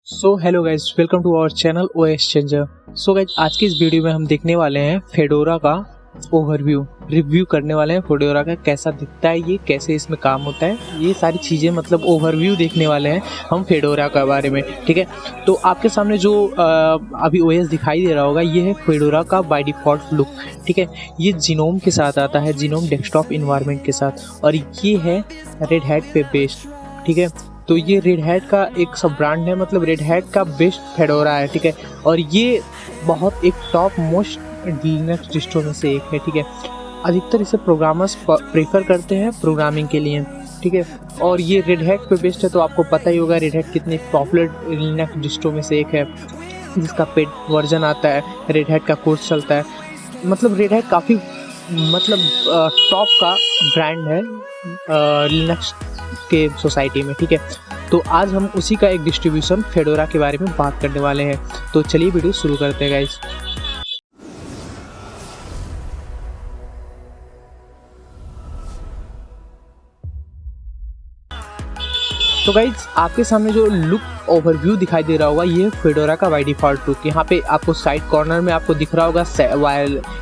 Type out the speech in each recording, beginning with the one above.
So hello guys, welcome to our channel oschanger। So guys, आज की इस video में हम देखने वाले हैं फेडोरा का ओवरव्यू, रिव्यू करने वाले हैं फेडोरा का, कैसा दिखता है ये, कैसे इसमें काम होता है, ये सारी चीज़ें मतलब ओवरव्यू देखने वाले हैं हम फेडोरा के बारे में। ठीक है, तो आपके सामने जो अभी ओएस दिखाई दे रहा होगा, ये है फेडोरा का बाय डिफ़ॉल्ट लुक। ठीक है, ये जीनोम के साथ आता है, जीनोम डेस्कटॉप इन्वायरमेंट के साथ, और ये है रेड हैट पे बेस्ड। ठीक है, तो ये रेड हैट का एक सब ब्रांड है, मतलब रेड हैट का बेस्ट फेडोरा है। ठीक है, और ये बहुत एक टॉप मोस्ट लिनक्स डिस्ट्रो में से एक है। ठीक है, अधिकतर इसे प्रोग्रामर्स प्रेफर करते हैं प्रोग्रामिंग के लिए। ठीक है, और ये रेड हैट पे बेस्ड है, तो आपको पता ही होगा रेड हैट कितनी पॉपुलर लिनक्स डिस्ट्रो में से एक है, जिसका पेड वर्जन आता है, रेड हैट का कोर्स चलता है। मतलब रेड हैट काफ़ी टॉप का ब्रांड है लिनक्स के सोसाइटी में। ठीक है, तो आज हम उसी का एक डिस्ट्रीब्यूशन फेडोरा के बारे में बात करने वाले हैं। तो चलिए वीडियो शुरू करते हैं गाइस। तो गाइज, आपके सामने जो लुक ओवरव्यू दिखाई दे रहा होगा, ये फेडोरा का बाय डिफ़ॉल्ट लुक। यहाँ पे आपको साइड कॉर्नर में आपको दिख रहा होगा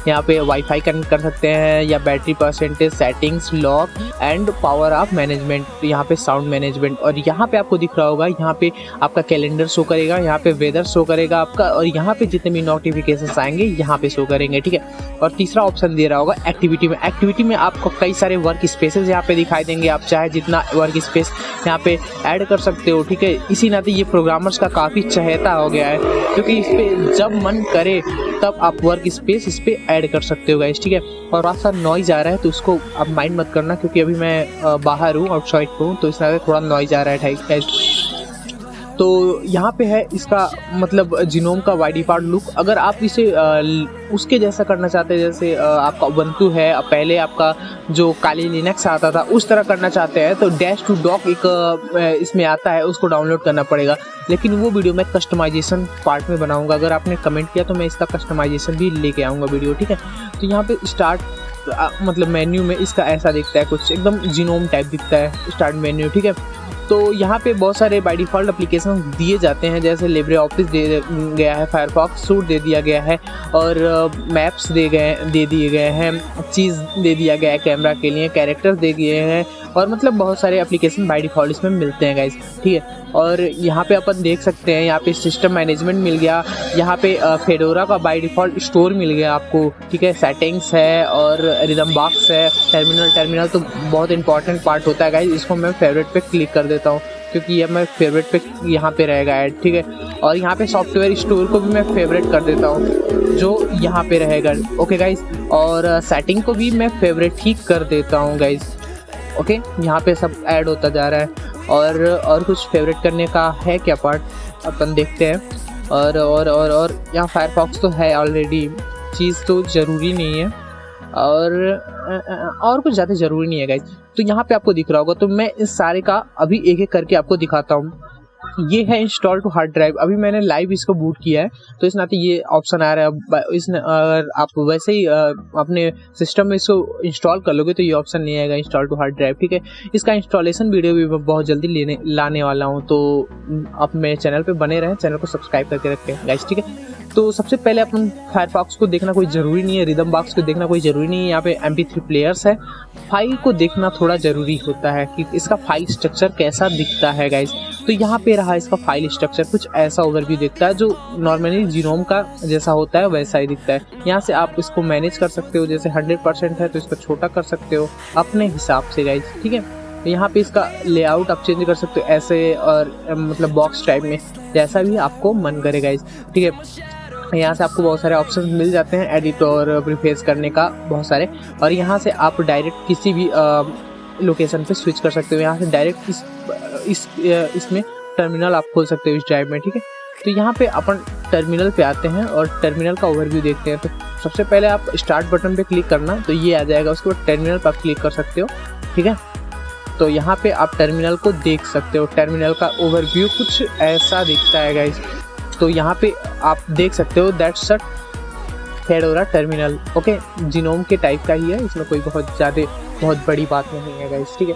यहाँ पे वाईफाई कनेक्ट कर सकते हैं, या battery percentage, settings, lock and power of management, यहाँ पे साउंड मैनेजमेंट, और यहाँ पे आपको दिख रहा होगा, यहाँ पे आपका कैलेंडर शो करेगा, यहाँ पे वेदर शो करेगा आपका, और यहाँ पे जितने भी नोटिफिकेशंस आएंगे यहाँ पे शो करेंगे। ठीक है, और तीसरा ऑप्शन दे रहा होगा एक्टिविटी में। एक्टिविटी में आपको कई सारे वर्क स्पेसेस यहाँ पे दिखाई देंगे, आप चाहे जितना वर्क स्पेस यहाँ पे ऐड कर सकते हो। ठीक है, इसी नाते ये प्रोग्रामर्स का काफ़ी चहेता हो गया है, क्योंकि इस पे जब मन करे तब आप वर्क स्पेस इस पे ऐड कर सकते हो गाइस। ठीक है, और रास्ता नॉइज आ रहा है तो उसको आप माइंड मत करना, क्योंकि अभी मैं बाहर हूँ, आउटसाइड पे हूँ, तो इस नाते थोड़ा नॉइज आ रहा है गाइस। तो यहाँ पे है इसका मतलब जीनोम का बाय डिफ़ॉल्ट लुक। अगर आप इसे उसके जैसा करना चाहते हैं, जैसे आपका उबंटू है, पहले आपका जो काली लिनक्स आता था उस तरह करना चाहते हैं, तो डैश टू डॉक एक इसमें आता है, उसको डाउनलोड करना पड़ेगा। लेकिन वो वीडियो मैं कस्टमाइजेशन पार्ट में बनाऊंगा। अगर आपने कमेंट किया तो मैं इसका कस्टमाइजेशन भी लेके आऊँगा वीडियो। ठीक है, तो यहाँ पे स्टार्ट मतलब मेन्यू में इसका ऐसा दिखता है, कुछ एकदम जीनोम टाइप दिखता है स्टार्ट मेन्यू। ठीक है, तो यहाँ पे बहुत सारे बाय डिफ़ॉल्ट एप्लीकेशन दिए जाते हैं, जैसे लिब्रे ऑफिस दे गया है, फायरफॉक्स सूट दे दिया गया है, और मैप्स दे दिए गए हैं, चीज़ दे दिया गया है कैमरा के लिए, कैरेक्टर्स दे दिए हैं, और मतलब बहुत सारे एप्लीकेशन बाय डिफ़ॉल्ट इसमें मिलते हैं गाइज। ठीक है, और यहाँ पे अपन देख सकते हैं, यहाँ पे सिस्टम मैनेजमेंट मिल गया, यहाँ पे फेडोरा का बाय डिफ़ॉल्ट स्टोर मिल गया आपको। ठीक है, सेटिंग्स है और रिदम बॉक्स है, टर्मिनल तो बहुत इंपॉर्टेंट पार्ट होता है गाइज, इसको मैं फेवरेट पे क्लिक कर देता हूँ, क्योंकि ये मैं फेवरेट पे यहाँ पे रहेगा ऐड। ठीक है, और यहाँ पे सॉफ्टवेयर स्टोर को भी मैं फेवरेट कर देता हूँ, जो यहाँ पे रहेगा। ओके गाइज, और सेटिंग को भी मैं फेवरेट ही कर देता हूँ गाइज। ओके, यहाँ पे सब ऐड होता जा रहा है, और कुछ फेवरेट करने का है क्या पार्ट अपन देखते हैं। और यहाँ फायरफॉक्स तो है ऑलरेडी, चीज़ तो ज़रूरी नहीं है, और कुछ ज़्यादा ज़रूरी नहीं है गाइज। तो यहाँ पे आपको दिख रहा होगा, तो मैं इस सारे का अभी एक एक करके आपको दिखाता हूँ। ये है इंस्टॉल टू हार्ड ड्राइव। अभी मैंने लाइव इसको बूट किया है, तो इस नाते ये ऑप्शन आ रहा है। अगर आप वैसे ही अपने सिस्टम में इसको इंस्टॉल कर लोगे तो ये ऑप्शन नहीं आएगा, इंस्टॉल टू हार्ड ड्राइव। ठीक है, इसका इंस्टॉलेशन वीडियो भी मैं बहुत जल्दी लाने वाला हूँ, तो आप मेरे चैनल पे बने रहें, चैनल को सब्सक्राइब करके रखें गाइस। ठीक है, तो सबसे पहले अपन फायरफॉक्स को देखना कोई ज़रूरी नहीं है, रिदम बॉक्स को देखना कोई ज़रूरी नहीं है, यहाँ पे MP3 प्लेयर्स है। फाइल को देखना थोड़ा ज़रूरी होता है कि इसका फाइल स्ट्रक्चर कैसा दिखता है गाइस। तो यहाँ पे रहा इसका फाइल स्ट्रक्चर, कुछ ऐसा ओवरव्यू दिखता है, जो नॉर्मली जीनोम का जैसा होता है वैसा ही दिखता है। यहाँ से आप इसको मैनेज कर सकते हो, जैसे 100% है तो इसको छोटा कर सकते हो अपने हिसाब से गाइस। ठीक है, यहाँ पे इसका लेआउट आप चेंज कर सकते हो ऐसे, और मतलब बॉक्स टाइप में, जैसा भी आपको मन करे गाइस। ठीक है, यहाँ से आपको बहुत सारे ऑप्शन मिल जाते हैं, एडिट और प्रीफेस करने का बहुत सारे, और यहाँ से आप डायरेक्ट किसी भी लोकेशन पे स्विच कर सकते हो। यहाँ से डायरेक्ट इसमें टर्मिनल आप खोल सकते हो इस ड्राइव में। ठीक है, तो यहाँ पे अपन टर्मिनल पे आते हैं और टर्मिनल का ओवरव्यू देखते हैं। तो सबसे पहले आप स्टार्ट बटन पे क्लिक करना, तो ये आ जाएगा, उसके बाद टर्मिनल पर आप क्लिक कर सकते हो। ठीक है, तो यहाँ पे आप टर्मिनल को देख सकते हो। टर्मिनल का ओवरव्यू कुछ ऐसा दिखता है गाइस। तो यहाँ पे आप देख सकते हो, that's a fedora terminal. Okay, genome के टाइप का ही है, इसमें कोई बहुत बड़ी बात नहीं है गाइस। ठीक है,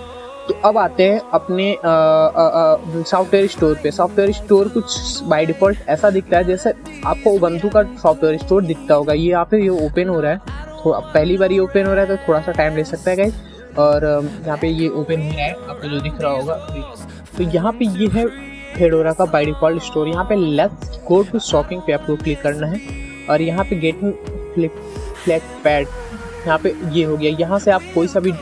तो अब आते हैं अपने सॉफ्टवेयर स्टोर पे। सॉफ्टवेयर स्टोर कुछ बाय डिफ़ॉल्ट ऐसा दिखता है जैसे आपको उबंटू का सॉफ्टवेयर स्टोर दिखता होगा। ये यहाँ पे ये ओपन हो रहा है, तो अब पहली बार ये ओपन हो रहा है तो थोड़ा सा टाइम ले सकता है गाइस। और यहाँ पे ये ओपन हो रहा है, आपको जो दिख रहा होगा। तो यहाँ पे ये है फेडोरा का बाय डिफ़ॉल्ट स्टोर। यहाँ पे लेट्स गो टू शॉपिंग पे आपको क्लिक करना है और यहाँ पे गेट फ्लैग पैड यहाँ पे ये हो गया। यहाँ से आप कोई सा भी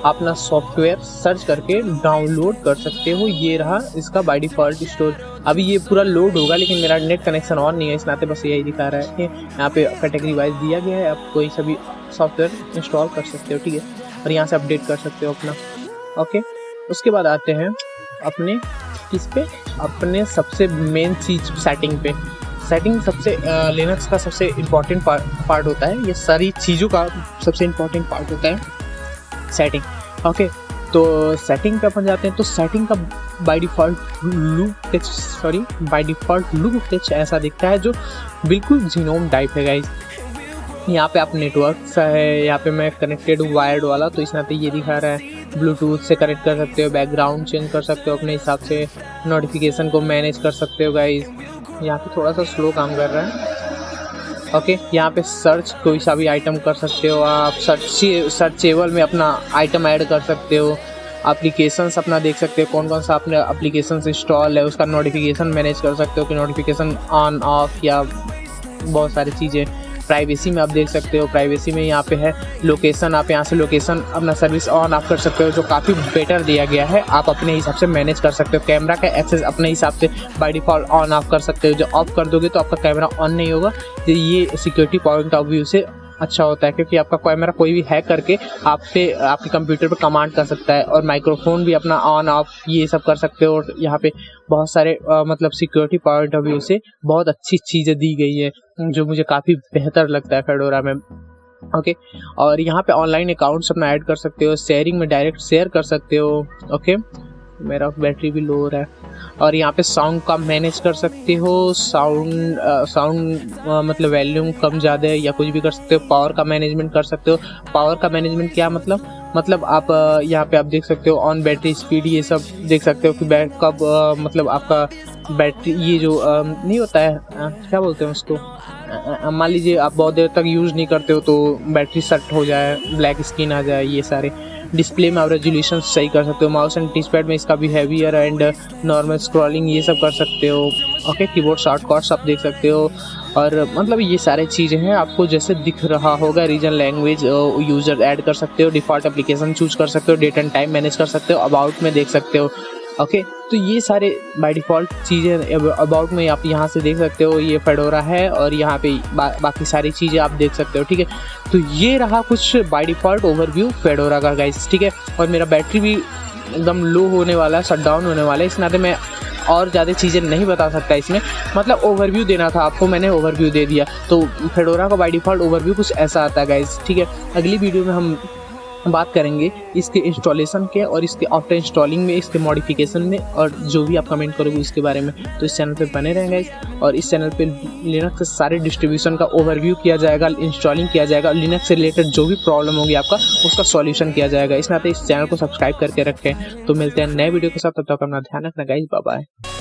अपना सॉफ्टवेयर सर्च करके डाउनलोड कर सकते हो। ये रहा इसका बाय डिफ़ॉल्ट स्टोर। अभी ये पूरा लोड होगा लेकिन मेरा नेट कनेक्शन ऑन नहीं है, इस नाते बस यही दिखा रहा है कि यहाँ पे कैटेगरी वाइज दिया गया है, आप कोई सा भी सॉफ्टवेयर इंस्टॉल कर सकते हो, ठीक है। और यहाँ से अपडेट कर सकते हो अपना, ओके। उसके बाद आते हैं अपने किस पे, अपने सबसे मेन चीज़ सेटिंग पे। सेटिंग सबसे लिनक्स का सबसे इम्पॉर्टेंट पार्ट होता है, ये सारी चीज़ों का सबसे इम्पॉर्टेंट पार्ट होता है सेटिंग, ओके। तो सेटिंग पे अपन जाते हैं। तो सेटिंग का बाय डिफ़ॉल्ट लुक कुछ ऐसा दिखता है जो बिल्कुल जीनोम टाइप है गाइस। यहाँ पे आप नेटवर्क सा है, यहाँ पे मैं कनेक्टेड हूँ वायर्ड वाला, तो इस नाते ये दिखा रहा है। ब्लूटूथ से कनेक्ट कर सकते हो, बैकग्राउंड चेंज कर सकते हो अपने हिसाब से, नोटिफिकेशन को मैनेज कर सकते हो गाइस। यहाँ पे थोड़ा सा स्लो काम कर रहा है, ओके। यहाँ पे सर्च कोई सा भी आइटम कर सकते हो आप, सर्चेबल में अपना आइटम ऐड कर सकते हो। एप्लीकेशंस अपना देख सकते हो कौन कौन सा अपने एप्लीकेशंस इंस्टॉल है, उसका नोटिफिकेशन मैनेज कर सकते हो कि नोटिफिकेशन ऑन ऑफ या बहुत सारी चीज़ें। प्राइवेसी में आप देख सकते हो, प्राइवेसी में यहाँ पे है लोकेशन, आप यहाँ से लोकेशन अपना सर्विस ऑन ऑफ कर सकते हो जो काफ़ी बेटर दिया गया है, आप अपने हिसाब से मैनेज कर सकते हो। कैमरा का एक्सेस अपने हिसाब से बाय डिफ़ॉल्ट ऑन ऑफ कर सकते हो, जो ऑफ कर दोगे तो आपका कैमरा ऑन नहीं होगा। तो ये सिक्योरिटी पॉइंट ऑफ व्यू से अच्छा होता है क्योंकि आपका कैमरा कोई भी हैक करके आप पे आपके कंप्यूटर पे कमांड कर सकता है। और माइक्रोफोन भी अपना ऑन ऑफ ये सब कर सकते हो। और यहाँ पे बहुत सारे मतलब सिक्योरिटी पॉइंट ऑफ व्यू से बहुत अच्छी चीज़ें दी गई है जो मुझे काफ़ी बेहतर लगता है फेडोरा में, ओके। और यहाँ पे ऑनलाइन अकाउंट्स अपना ऐड कर सकते हो, शेयरिंग में डायरेक्ट शेयर कर सकते हो, ओके। मेरा बैटरी भी लो हो रहा है। और यहाँ पे साउंड का मैनेज कर सकते हो, साउंड मतलब वॉल्यूम कम ज़्यादा या कुछ भी कर सकते हो। पावर का मैनेजमेंट कर सकते हो। पावर का मैनेजमेंट क्या मतलब आप यहाँ पे आप देख सकते हो ऑन बैटरी स्पीड, ये सब देख सकते हो कि कब मतलब आपका बैटरी ये जो नहीं होता है क्या बोलते हैं उसको, मान लीजिए आप बहुत देर तक यूज़ नहीं करते हो तो बैटरी सट हो जाए, ब्लैक स्क्रीन आ जाए, ये सारे। डिस्प्ले में आप रेजोल्यूशन सही कर सकते हो। माउस एंड टीचपैड में इसका बिहेवियर एंड नॉर्मल स्क्रॉलिंग ये सब कर सकते हो, ओके। कीबोर्ड शॉर्टकट्स आप देख सकते हो। और मतलब ये सारे चीज़ें हैं, आपको जैसे दिख रहा होगा। रीजन लैंग्वेज यूज़र ऐड कर सकते हो, डिफ़ॉल्ट एप्लीकेशन चूज कर सकते हो, डेट एंड टाइम मैनेज कर सकते हो, अबाउट में देख सकते हो, ओके। तो ये सारे बाय डिफ़ॉल्ट चीज़ें अबाउट में आप यहाँ से देख सकते हो। ये फेडोरा है और यहाँ पे बाकी सारी चीज़ें आप देख सकते हो, ठीक है। तो ये रहा कुछ बाय डिफ़ॉल्ट ओवरव्यू फेडोरा का गाइस, ठीक है। और मेरा बैटरी भी एकदम लो होने वाला है, शट डाउन होने वाला है, इस नाते मैं और ज़्यादा चीज़ें नहीं बता सकता इसमें। मतलब ओवरव्यू देना था आपको, मैंने ओवरव्यू दे दिया। तो फेडोरा का बाय डिफ़ॉल्ट ओवरव्यू कुछ ऐसा आता है गाइस, ठीक है। अगली वीडियो में हम बात करेंगे इसके इंस्टॉलेशन के और इसके आफ्टर इंस्टॉलिंग में, इसके मॉडिफिकेशन में, और जो भी आप कमेंट करोगे उसके बारे में। तो इस चैनल पे बने रहेंगे और इस चैनल पे लिनक्स के सारे डिस्ट्रीब्यूशन का ओवरव्यू किया जाएगा, इंस्टॉलिंग किया जाएगा, और लिनक्स से रिलेटेड जो भी प्रॉब्लम होगी आपका उसका सॉल्यूशन किया जाएगा। इस नाते इस चैनल को सब्सक्राइब करके रखें। तो मिलते हैं नए वीडियो के साथ, तब तक अपना ध्यान रखना गाइस, बाय बाय।